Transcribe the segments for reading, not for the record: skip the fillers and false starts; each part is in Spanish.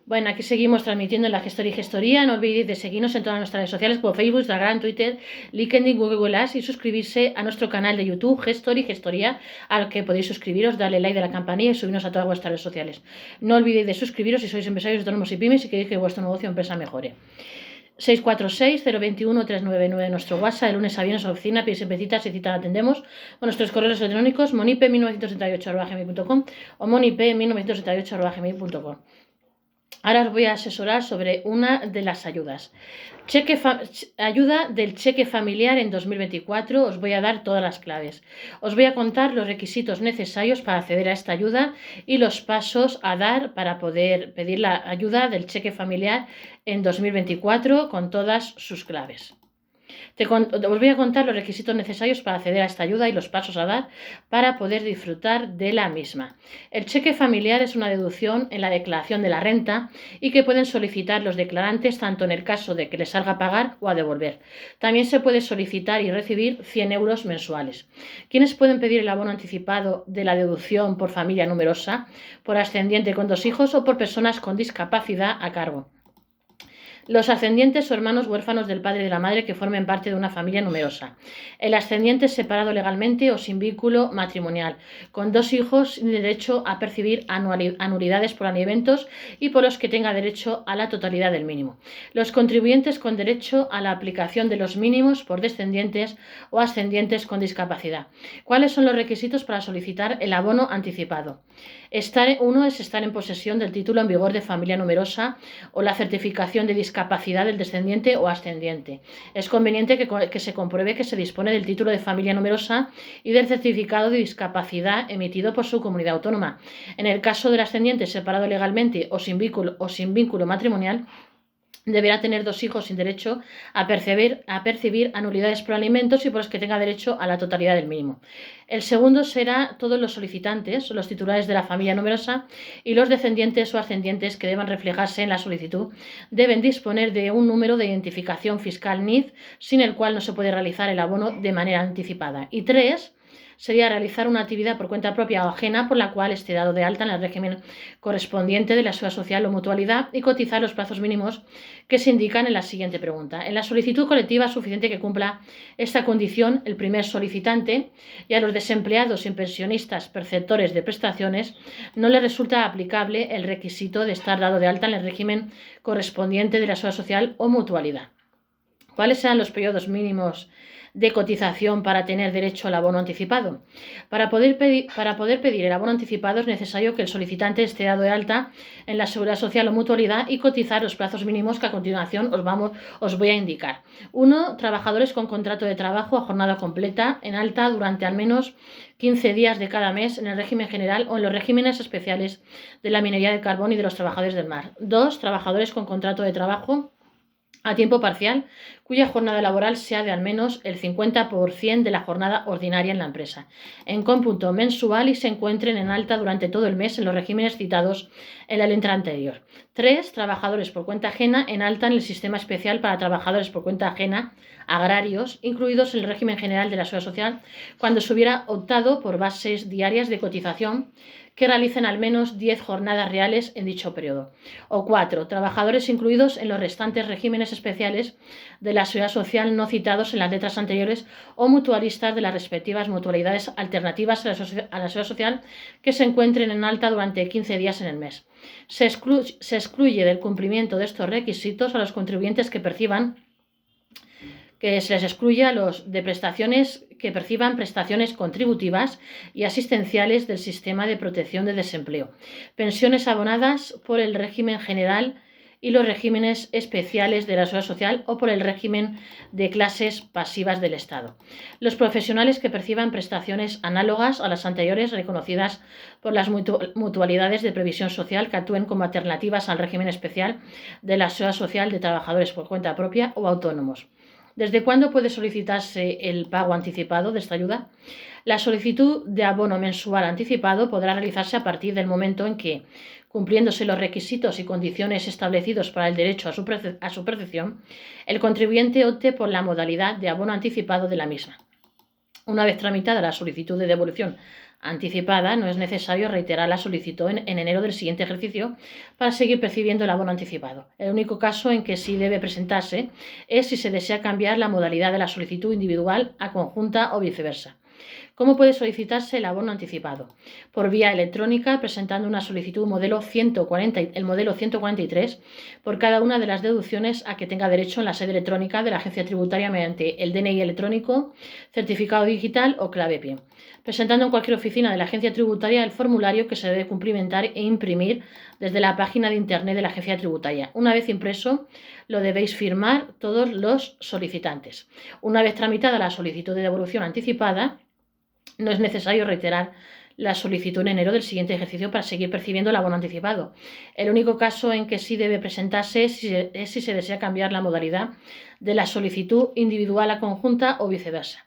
Bueno, aquí seguimos transmitiendo en la Gestoría y Gestoría. No olvidéis de seguirnos en todas nuestras redes sociales como Facebook, Instagram, Twitter, LinkedIn, Google Ads y suscribirse a nuestro canal de YouTube, Gestoría y Gestoría, al que podéis suscribiros, darle like de la campanilla y subirnos a todas vuestras redes sociales. No olvidéis de suscribiros si sois empresarios autónomos y pymes y queréis que vuestro negocio o empresa mejore. 646-021-399 nuestro WhatsApp, de lunes a viernes a oficina, pides en citas y cita atendemos, o nuestros correos electrónicos monipe1978@gmail.com o monipe1978@gmail.com. Ahora os voy a asesorar sobre una de las ayudas. Ayuda del cheque familiar en 2024. Os voy a dar todas las claves. Os voy a contar los requisitos necesarios para acceder a esta ayuda y los pasos a dar para poder pedir la ayuda del cheque familiar en 2024 con todas sus claves. Os voy a contar los requisitos necesarios para acceder a esta ayuda y los pasos a dar para poder disfrutar de la misma. El cheque familiar es una deducción en la declaración de la renta y que pueden solicitar los declarantes tanto en el caso de que les salga a pagar o a devolver. También se puede solicitar y recibir 100 euros mensuales. ¿Quiénes pueden pedir el abono anticipado de la deducción por familia numerosa, por ascendiente con 2 hijos o por personas con discapacidad a cargo? Los ascendientes o hermanos huérfanos del padre y de la madre que formen parte de una familia numerosa. El ascendiente separado legalmente o sin vínculo matrimonial, con 2 hijos sin derecho a percibir anualidades por alimentos y por los que tenga derecho a la totalidad del mínimo. Los contribuyentes con derecho a la aplicación de los mínimos por descendientes o ascendientes con discapacidad. ¿Cuáles son los requisitos para solicitar el abono anticipado? Uno es estar en posesión del título en vigor de familia numerosa o la certificación de discapacidad del descendiente o ascendiente. Es conveniente que se compruebe que se dispone del título de familia numerosa y del certificado de discapacidad emitido por su comunidad autónoma. En el caso del ascendiente separado legalmente o sin vínculo matrimonial, deberá tener 2 hijos sin derecho a percibir anualidades por alimentos y por los que tenga derecho a la totalidad del mínimo. El segundo será todos los solicitantes, los titulares de la familia numerosa y los descendientes o ascendientes que deban reflejarse en la solicitud deben disponer de un número de identificación fiscal NIF, sin el cual no se puede realizar el abono de manera anticipada. Y 3, sería realizar una actividad por cuenta propia o ajena por la cual esté dado de alta en el régimen correspondiente de la seguridad social o mutualidad y cotizar los plazos mínimos que se indican en la siguiente pregunta. En la solicitud colectiva es suficiente que cumpla esta condición el primer solicitante, y a los desempleados y pensionistas perceptores de prestaciones no les resulta aplicable el requisito de estar dado de alta en el régimen correspondiente de la seguridad social o mutualidad. ¿Cuáles serán los periodos mínimos de cotización para tener derecho al abono anticipado? Para poder pedir el abono anticipado es necesario que el solicitante esté dado de alta en la seguridad social o mutualidad y cotizar los plazos mínimos que a continuación os voy a indicar. 1. Trabajadores con contrato de trabajo a jornada completa en alta durante al menos 15 días de cada mes en el régimen general o en los regímenes especiales de la minería de carbón y de los trabajadores del mar. 2. Trabajadores con contrato de trabajo a tiempo parcial, cuya jornada laboral sea de al menos el 50% de la jornada ordinaria en la empresa, en cómputo mensual y se encuentren en alta durante todo el mes en los regímenes citados en la letra anterior. 3. Trabajadores por cuenta ajena en alta en el sistema especial para trabajadores por cuenta ajena agrarios, incluidos en el régimen general de la seguridad social, cuando se hubiera optado por bases diarias de cotización que realicen al menos 10 jornadas reales en dicho periodo. O 4. Trabajadores incluidos en los restantes regímenes especiales de la seguridad social no citados en las letras anteriores o mutualistas de las respectivas mutualidades alternativas a la seguridad social que se encuentren en alta durante 15 días en el mes. Se excluye del cumplimiento de estos requisitos a los contribuyentes que se les excluye a los de prestaciones que perciban prestaciones contributivas y asistenciales del sistema de protección de desempleo, pensiones abonadas por el régimen general y los regímenes especiales de la seguridad social o por el régimen de clases pasivas del Estado. Los profesionales que perciban prestaciones análogas a las anteriores reconocidas por las mutualidades de previsión social que actúen como alternativas al régimen especial de la seguridad social de trabajadores por cuenta propia o autónomos. ¿Desde cuándo puede solicitarse el pago anticipado de esta ayuda? La solicitud de abono mensual anticipado podrá realizarse a partir del momento en que, cumpliéndose los requisitos y condiciones establecidos para el derecho a su percepción, el contribuyente opte por la modalidad de abono anticipado de la misma. Una vez tramitada la solicitud de devolución anticipada, no es necesario reiterar la solicitud en enero del siguiente ejercicio para seguir percibiendo el abono anticipado. El único caso en que sí debe presentarse es si se desea cambiar la modalidad de la solicitud individual a conjunta o viceversa. ¿Cómo puede solicitarse el abono anticipado? Por vía electrónica, presentando una solicitud modelo 140, el modelo 143 por cada una de las deducciones a que tenga derecho en la sede electrónica de la Agencia Tributaria mediante el DNI electrónico, certificado digital o clave PIN. Presentando en cualquier oficina de la Agencia Tributaria el formulario que se debe cumplimentar e imprimir desde la página de internet de la Agencia Tributaria. Una vez impreso, lo debéis firmar todos los solicitantes. Una vez tramitada la solicitud de devolución anticipada, no es necesario reiterar la solicitud en enero del siguiente ejercicio para seguir percibiendo el abono anticipado. El único caso en que sí debe presentarse es si se desea cambiar la modalidad de la solicitud individual a conjunta o viceversa.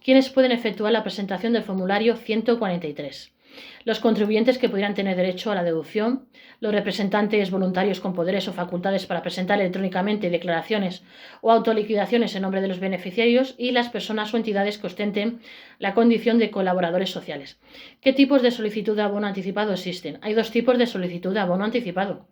¿Quiénes pueden efectuar la presentación del formulario 143? Los contribuyentes que pudieran tener derecho a la deducción, los representantes voluntarios con poderes o facultades para presentar electrónicamente declaraciones o autoliquidaciones en nombre de los beneficiarios y las personas o entidades que ostenten la condición de colaboradores sociales. ¿Qué tipos de solicitud de abono anticipado existen? Hay dos tipos de solicitud de abono anticipado.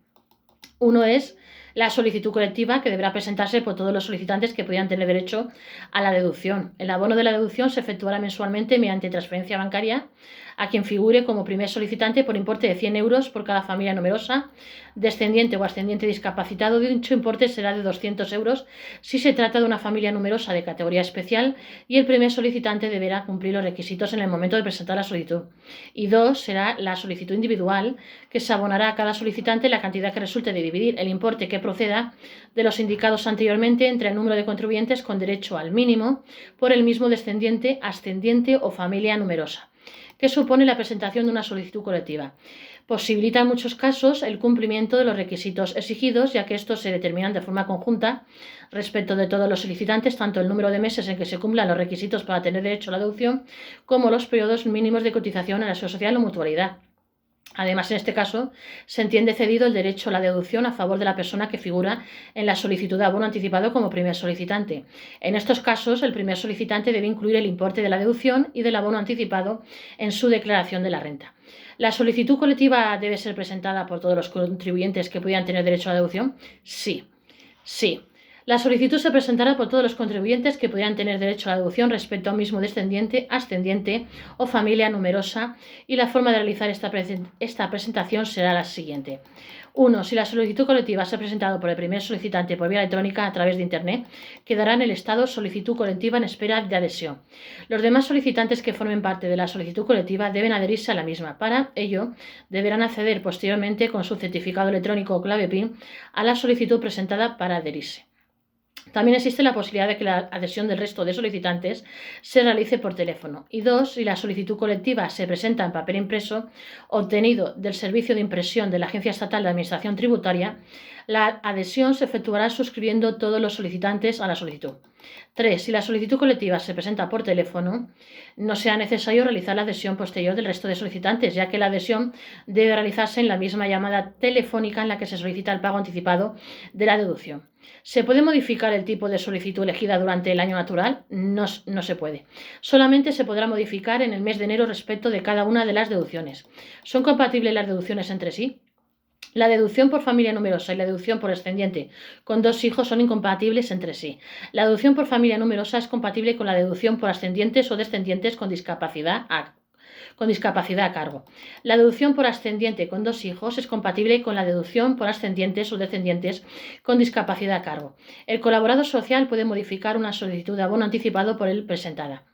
Uno es la solicitud colectiva, que deberá presentarse por todos los solicitantes que pudieran tener derecho a la deducción. El abono de la deducción se efectuará mensualmente mediante transferencia bancaria a quien figure como primer solicitante por importe de 100 euros por cada familia numerosa, descendiente o ascendiente discapacitado. Dicho importe será de 200 euros si se trata de una familia numerosa de categoría especial y el primer solicitante deberá cumplir los requisitos en el momento de presentar la solicitud. Y dos, será la solicitud individual, que se abonará a cada solicitante la cantidad que resulte de dividir el importe que proceda de los indicados anteriormente entre el número de contribuyentes con derecho al mínimo por el mismo descendiente, ascendiente o familia numerosa. ¿Qué supone la presentación de una solicitud colectiva? Posibilita en muchos casos el cumplimiento de los requisitos exigidos, ya que estos se determinan de forma conjunta respecto de todos los solicitantes, tanto el número de meses en que se cumplan los requisitos para tener derecho a la deducción, como los periodos mínimos de cotización en la seguridad social o mutualidad. Además, en este caso, se entiende cedido el derecho a la deducción a favor de la persona que figura en la solicitud de abono anticipado como primer solicitante. En estos casos, el primer solicitante debe incluir el importe de la deducción y del abono anticipado en su declaración de la renta. ¿La solicitud colectiva debe ser presentada por todos los contribuyentes que pudieran tener derecho a la deducción? Sí. La solicitud se presentará por todos los contribuyentes que pudieran tener derecho a la deducción respecto a un mismo descendiente, ascendiente o familia numerosa, y la forma de realizar esta presentación será la siguiente. 1. Si la solicitud colectiva se ha presentado por el primer solicitante por vía electrónica a través de Internet, quedará en el estado solicitud colectiva en espera de adhesión. Los demás solicitantes que formen parte de la solicitud colectiva deben adherirse a la misma. Para ello, deberán acceder posteriormente con su certificado electrónico o clave PIN a la solicitud presentada para adherirse. También existe la posibilidad de que la adhesión del resto de solicitantes se realice por teléfono. Y 2. Si la solicitud colectiva se presenta en papel impreso, obtenido del servicio de impresión de la Agencia Estatal de Administración Tributaria, la adhesión se efectuará suscribiendo todos los solicitantes a la solicitud. 3. Si la solicitud colectiva se presenta por teléfono, no será necesario realizar la adhesión posterior del resto de solicitantes, ya que la adhesión debe realizarse en la misma llamada telefónica en la que se solicita el pago anticipado de la deducción. ¿Se puede modificar el tipo de solicitud elegida durante el año natural? No se puede. Solamente se podrá modificar en el mes de enero respecto de cada una de las deducciones. ¿Son compatibles las deducciones entre sí? La deducción por familia numerosa y la deducción por descendiente con 2 hijos son incompatibles entre sí. La deducción por familia numerosa es compatible con la deducción por ascendientes o descendientes con discapacidad a cargo. La deducción por ascendiente con 2 hijos es compatible con la deducción por ascendientes o descendientes con discapacidad a cargo. El colaborador social puede modificar una solicitud de abono anticipado por él presentada.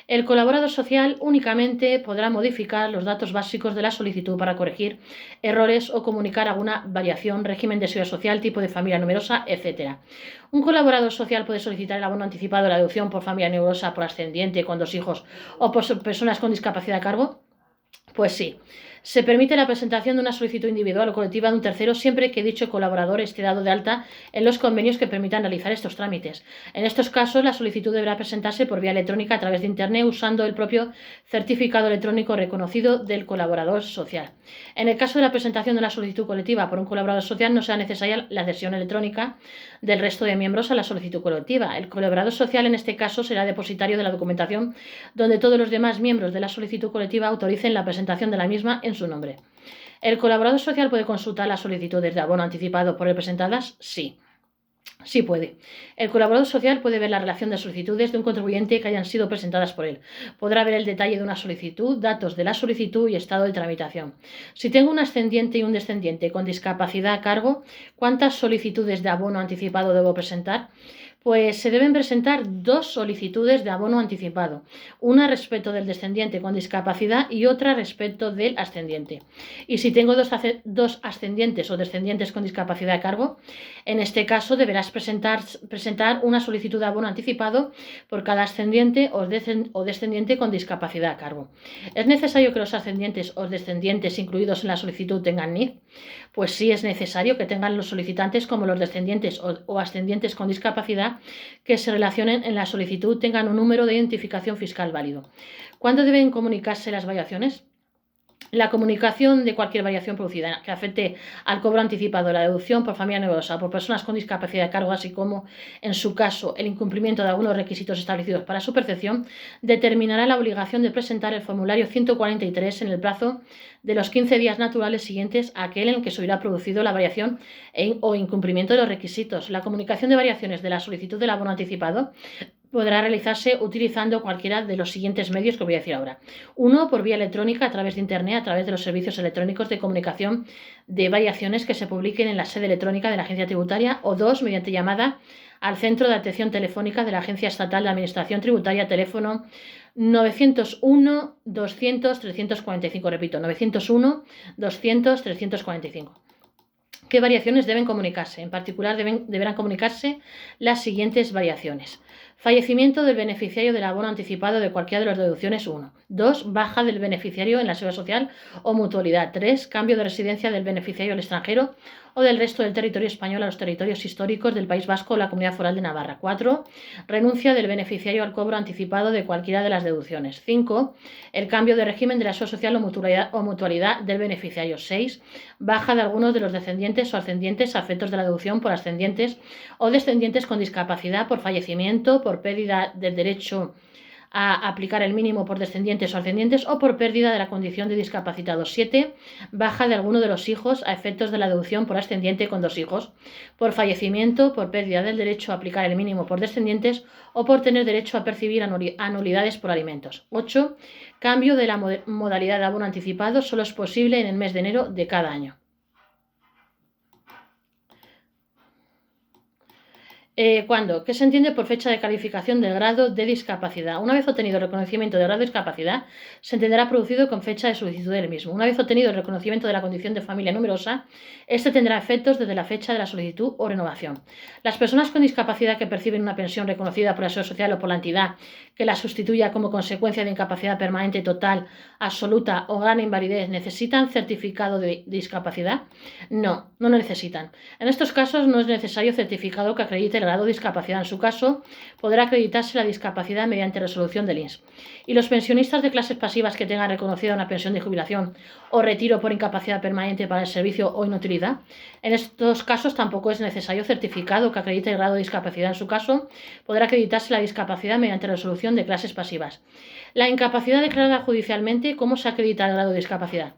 El colaborador social únicamente podrá modificar los datos básicos de la solicitud para corregir errores o comunicar alguna variación, régimen de seguridad social, tipo de familia numerosa, etc. ¿Un colaborador social puede solicitar el abono anticipado de la deducción por familia numerosa, por ascendiente, con 2 hijos o por personas con discapacidad a cargo? Pues sí. Se permite la presentación de una solicitud individual o colectiva de un tercero siempre que dicho colaborador esté dado de alta en los convenios que permitan realizar estos trámites. En estos casos, la solicitud deberá presentarse por vía electrónica a través de Internet usando el propio certificado electrónico reconocido del colaborador social. En el caso de la presentación de una solicitud colectiva por un colaborador social, no será necesaria la adhesión electrónica del resto de miembros a la solicitud colectiva. El colaborador social, en este caso, será depositario de la documentación donde todos los demás miembros de la solicitud colectiva autoricen la presentación de la misma en su nombre. ¿El colaborador social puede consultar las solicitudes de abono anticipado por él presentadas? Sí. Sí puede. El colaborador social puede ver la relación de solicitudes de un contribuyente que hayan sido presentadas por él. Podrá ver el detalle de una solicitud, datos de la solicitud y estado de tramitación. Si tengo un ascendiente y un descendiente con discapacidad a cargo, ¿cuántas solicitudes de abono anticipado debo presentar? Pues se deben presentar 2 solicitudes de abono anticipado, una respecto del descendiente con discapacidad y otra respecto del ascendiente. Y si tengo dos ascendientes o descendientes con discapacidad a cargo, en este caso deberás presentar una solicitud de abono anticipado por cada ascendiente o descendiente con discapacidad a cargo. ¿Es necesario que los ascendientes o descendientes incluidos en la solicitud tengan NIF? Pues sí es necesario que tengan los solicitantes como los descendientes o ascendientes con discapacidad que se relacionen en la solicitud tengan un número de identificación fiscal válido. ¿Cuándo deben comunicarse las variaciones? La comunicación de cualquier variación producida que afecte al cobro anticipado, la deducción por familia numerosa, por personas con discapacidad de cargo, así como, en su caso, el incumplimiento de algunos requisitos establecidos para su percepción, determinará la obligación de presentar el formulario 143 en el plazo de los 15 días naturales siguientes a aquel en el que se hubiera producido la variación o incumplimiento de los requisitos. La comunicación de variaciones de la solicitud del abono anticipado podrá realizarse utilizando cualquiera de los siguientes medios que voy a decir ahora. 1, por vía electrónica a través de Internet, a través de los servicios electrónicos de comunicación de variaciones que se publiquen en la sede electrónica de la agencia tributaria. O 2, mediante llamada al centro de atención telefónica de la Agencia Estatal de Administración Tributaria, teléfono 901 200 345. Repito, 901 200 345. ¿Qué variaciones deben comunicarse? En particular, deberán comunicarse las siguientes variaciones. Fallecimiento del beneficiario del abono anticipado de cualquiera de las deducciones 1. 2. Baja del beneficiario en la seguridad social o mutualidad. 3. Cambio de residencia del beneficiario al extranjero o del resto del territorio español a los territorios históricos del País Vasco o la Comunidad Foral de Navarra. 4. Renuncia del beneficiario al cobro anticipado de cualquiera de las deducciones. 5. El cambio de régimen de la seguridad social o mutualidad del beneficiario. 6. Baja de algunos de los descendientes o ascendientes a efectos de la deducción por ascendientes o descendientes con discapacidad por fallecimiento, por pérdida del derecho a aplicar el mínimo por descendientes o ascendientes o por pérdida de la condición de discapacitado. 7. Baja de alguno de los hijos a efectos de la deducción por ascendiente con 2 hijos, por fallecimiento, por pérdida del derecho a aplicar el mínimo por descendientes o por tener derecho a percibir anualidades por alimentos. 8. Cambio de la modalidad de abono anticipado solo es posible en el mes de enero de cada año. ¿Cuándo? ¿Qué se entiende por fecha de calificación del grado de discapacidad? Una vez obtenido el reconocimiento de grado de discapacidad, se entenderá producido con fecha de solicitud del mismo. Una vez obtenido el reconocimiento de la condición de familia numerosa, este tendrá efectos desde la fecha de la solicitud o renovación. Las personas con discapacidad que perciben una pensión reconocida por la Seguridad Social o por la entidad que la sustituya como consecuencia de incapacidad permanente total, absoluta o gran invalidez, ¿necesitan certificado de discapacidad? No, no lo necesitan. En estos casos no es necesario certificado que acredite el grado de discapacidad. En su caso, podrá acreditarse la discapacidad mediante resolución del INS. Y los pensionistas de clases pasivas que tengan reconocida una pensión de jubilación o retiro por incapacidad permanente para el servicio o inutilidad, en estos casos tampoco es necesario certificado que acredite el grado de discapacidad. En su caso, podrá acreditarse la discapacidad mediante resolución de clases pasivas. La incapacidad declarada judicialmente, ¿cómo se acredita el grado de discapacidad?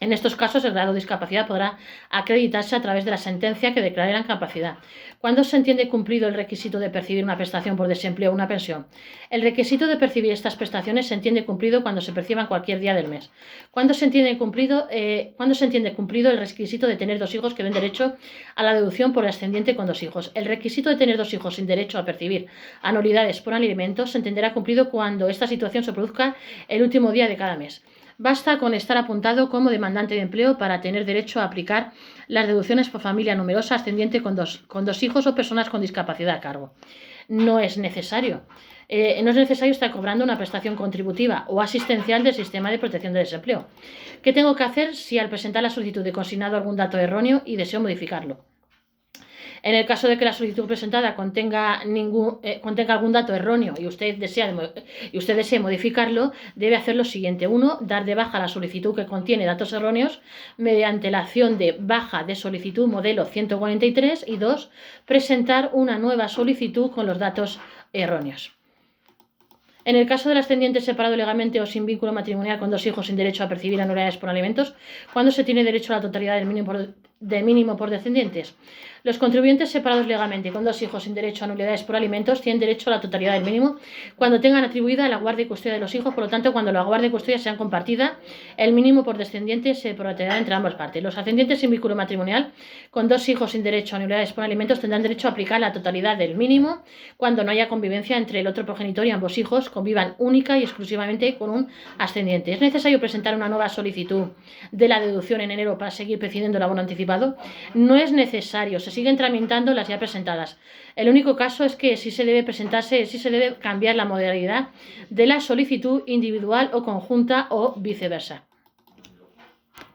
En estos casos, el grado de discapacidad podrá acreditarse a través de la sentencia que declare la incapacidad. ¿Cuándo se entiende cumplido el requisito de percibir una prestación por desempleo o una pensión? El requisito de percibir estas prestaciones se entiende cumplido cuando se perciban cualquier día del mes. ¿Cuándo se entiende cumplido el requisito de tener 2 hijos que den derecho a la deducción por ascendiente con 2 hijos? El requisito de tener 2 hijos sin derecho a percibir anualidades por alimentos se entenderá cumplido cuando esta situación se produzca el último día de cada mes. Basta con estar apuntado como demandante de empleo para tener derecho a aplicar las deducciones por familia numerosa ascendiente con dos hijos o personas con discapacidad a cargo. no es necesario. No es necesario estar cobrando una prestación contributiva o asistencial del sistema de protección del desempleo. ¿Qué tengo que hacer si al presentar la solicitud he consignado algún dato erróneo y deseo modificarlo? En el caso de que la solicitud presentada contenga algún dato erróneo y usted desee modificarlo, debe hacer lo siguiente. 1. Dar de baja la solicitud que contiene datos erróneos mediante la acción de baja de solicitud modelo 143 y 2. Presentar una nueva solicitud con los datos erróneos. En el caso del ascendiente separado legalmente o sin vínculo matrimonial con 2 hijos sin derecho a percibir anualidades por alimentos, ¿cuándo se tiene derecho a la totalidad del mínimo por descendientes? Los contribuyentes separados legalmente con 2 hijos sin derecho a anualidades por alimentos tienen derecho a la totalidad del mínimo cuando tengan atribuida la guardia y custodia de los hijos. Por lo tanto, cuando la guardia y custodia sean compartidas, el mínimo por descendiente se prorateará entre ambas partes. Los ascendientes sin vínculo matrimonial con 2 hijos sin derecho a anualidades por alimentos tendrán derecho a aplicar la totalidad del mínimo cuando no haya convivencia entre el otro progenitor y ambos hijos convivan única y exclusivamente con un ascendiente. ¿Es necesario presentar una nueva solicitud de la deducción en enero para seguir percibiendo el abono anticipado? No es necesario, se siguen tramitando las ya presentadas. El único caso es que sí se debe cambiar la modalidad de la solicitud individual o conjunta o viceversa.